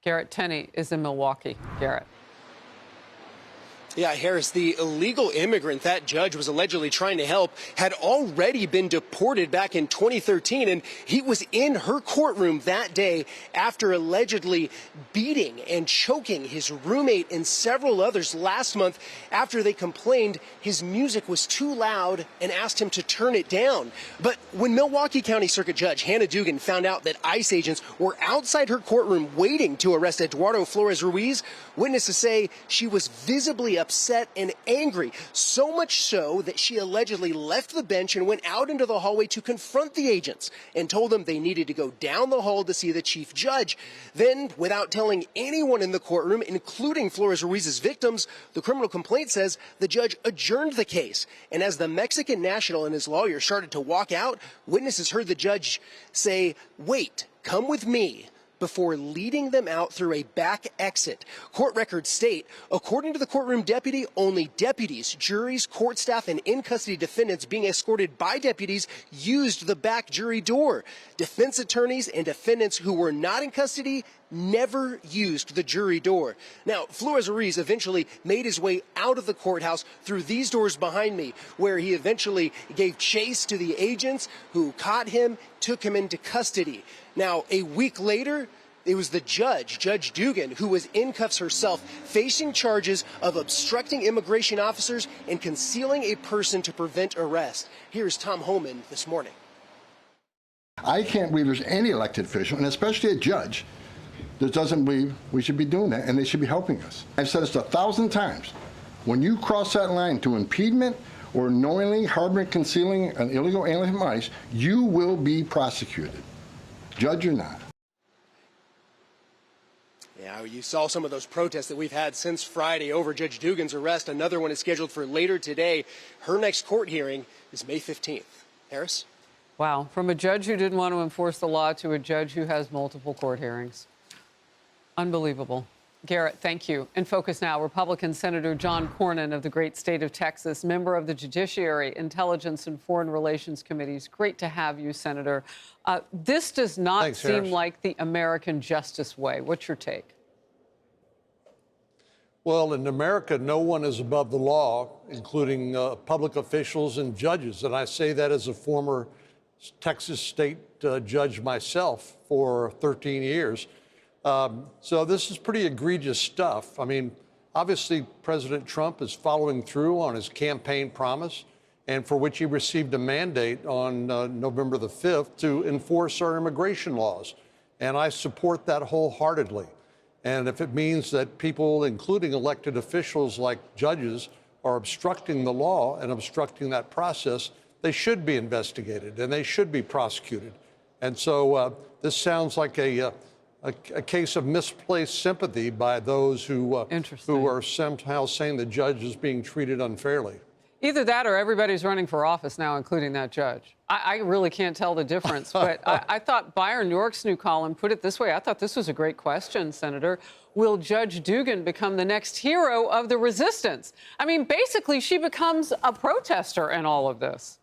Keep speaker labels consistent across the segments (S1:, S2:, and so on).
S1: Garrett Tenney is in Milwaukee. Garrett.
S2: Yeah, Harris, the illegal immigrant that judge was allegedly trying to help had already been deported back in 2013, and he was in her courtroom that day after allegedly beating and choking his roommate and several others last month after they complained his music was too loud and asked him to turn it down. But when Milwaukee County Circuit Judge Hannah Dugan found out that ICE agents were outside her courtroom waiting to arrest Eduardo Flores Ruiz, witnesses say she was visibly upset and angry, so much so that she allegedly left the bench and went out into the hallway to confront the agents and told them they needed to go down the hall to see the chief judge. Then, without telling anyone in the courtroom, including Flores Ruiz's victims, the criminal complaint says the judge adjourned the case. And as the Mexican national and his lawyer started to walk out, witnesses heard the judge say, "Wait, come with me," before leading them out through a back exit. Court records state, according to the courtroom deputy, only deputies, juries, court staff, and in-custody defendants being escorted by deputies used the back jury door. Defense attorneys and defendants who were not in custody never used the jury door. Now, Flores Ruiz eventually made his way out of the courthouse through these doors behind me, where he eventually gave chase to the agents who caught him, took him into custody. Now, a week later, it was the judge, Judge Dugan, who was in cuffs herself, facing charges of obstructing immigration officers and concealing a person to prevent arrest. Here's Tom Homan this morning.
S3: I can't believe there's any elected official, and especially a judge, that doesn't believe we should be doing that, and they should be helping us. I've said this 1,000 times. When you cross that line to impediment or knowingly harboring, concealing an illegal alien from ICE, you will be prosecuted, judge or not.
S2: Yeah, you saw some of those protests that we've had since Friday over Judge Dugan's arrest. Another one is scheduled for later today. Her next court hearing is May 15th. Harris?
S1: Wow. From a judge who didn't want to enforce the law to a judge who has multiple court hearings. Unbelievable. Garrett, thank you. In focus now, Republican Senator John Cornyn of the great state of Texas, member of the Judiciary, Intelligence, and Foreign Relations Committees. Great to have you, Senator. This does not seem like the American justice way. What's your take?
S4: Well, in America, no one is above the law, including public officials and judges. And I say that as a former Texas state judge myself for 13 years. So this is pretty egregious stuff. I mean, obviously, President Trump is following through on his campaign promise, and for which he received a mandate on November the 5th to enforce our immigration laws. And I support that wholeheartedly. And if it means that people, including elected officials like judges, are obstructing the law and obstructing that process, they should be investigated and they should be prosecuted. And so this sounds like a case of misplaced sympathy by those who are somehow saying the judge is being treated unfairly.
S1: Either that or everybody's running for office now, including that judge. I really can't tell the difference. But I thought Byron York's new column put it this way. I thought this was a great question, Senator. Will Judge Dugan become the next hero of the resistance? I mean, basically, she becomes a protester in all of this.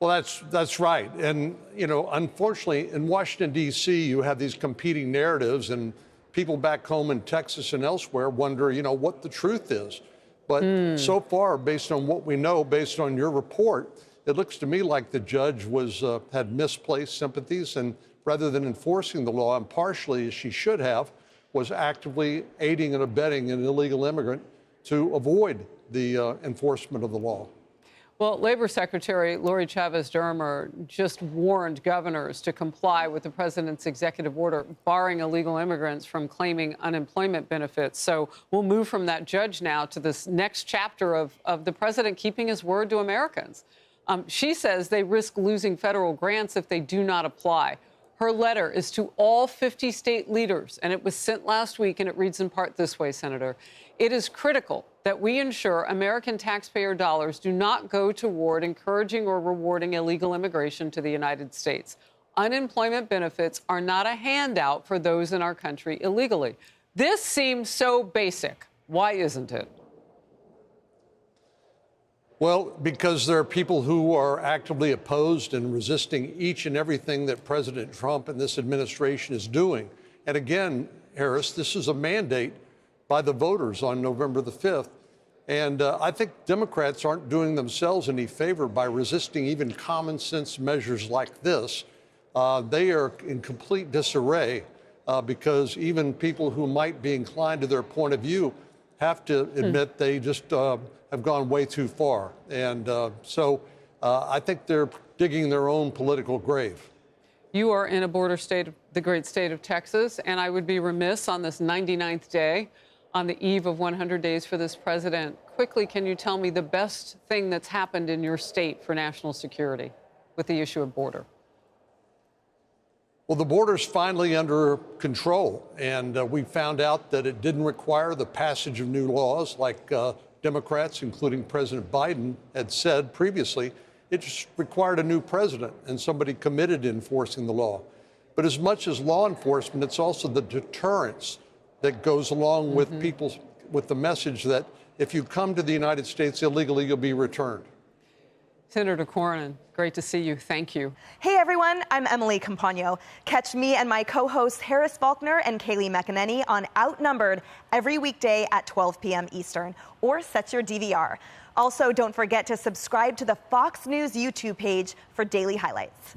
S4: Well, that's right. And, you know, unfortunately, in Washington, D.C., you have these competing narratives, and people back home in Texas and elsewhere wonder, you know, what the truth is. But so far, based on what we know, based on your report, it looks to me like the judge had misplaced sympathies, and rather than enforcing the law impartially as she should have, was actively aiding and abetting an illegal immigrant to avoid the enforcement of the law.
S1: Well, Labor Secretary Lori Chavez-Dermer just warned governors to comply with the president's executive order barring illegal immigrants from claiming unemployment benefits. So we'll move from that judge now to this next chapter of the president keeping his word to Americans. She says they risk losing federal grants if they do not apply. Her letter is to all 50 state leaders, and it was sent last week, and it reads in part this way, Senator. It is critical that we ensure American taxpayer dollars do not go toward encouraging or rewarding illegal immigration to the United States. Unemployment benefits are not a handout for those in our country illegally. This seems so basic. Why isn't it?
S4: Well, because there are people who are actively opposed and resisting each and everything that President Trump and this administration is doing. And again, Harris, this is a mandate by the voters on November the 5th. And I think Democrats aren't doing themselves any favor by resisting even common sense measures like this. They are in complete disarray because even people who might be inclined to their point of view have to admit they just have gone way too far. And so I think they're digging their own political grave.
S1: You are in a border state, the great state of Texas, and I would be remiss on this 99th day, on the eve of 100 days for this president. Quickly, can you tell me the best thing that's happened in your state for national security with the issue of border?
S4: Well, the border's finally under control, and we found out that it didn't require the passage of new laws like Democrats, including President Biden, had said previously. It just required a new president and somebody committed to enforcing the law. But as much as law enforcement, it's also the deterrence that goes along with people, with the message that if you come to the United States illegally, you'll be returned.
S1: Senator Cornyn, great to see you. Thank you.
S5: Hey, everyone. I'm Emily Campagno. Catch me and my co-hosts Harris Faulkner and Kaylee McEnany on Outnumbered every weekday at 12 p.m. Eastern, or set your DVR. Also, don't forget to subscribe to the Fox News YouTube page for daily highlights.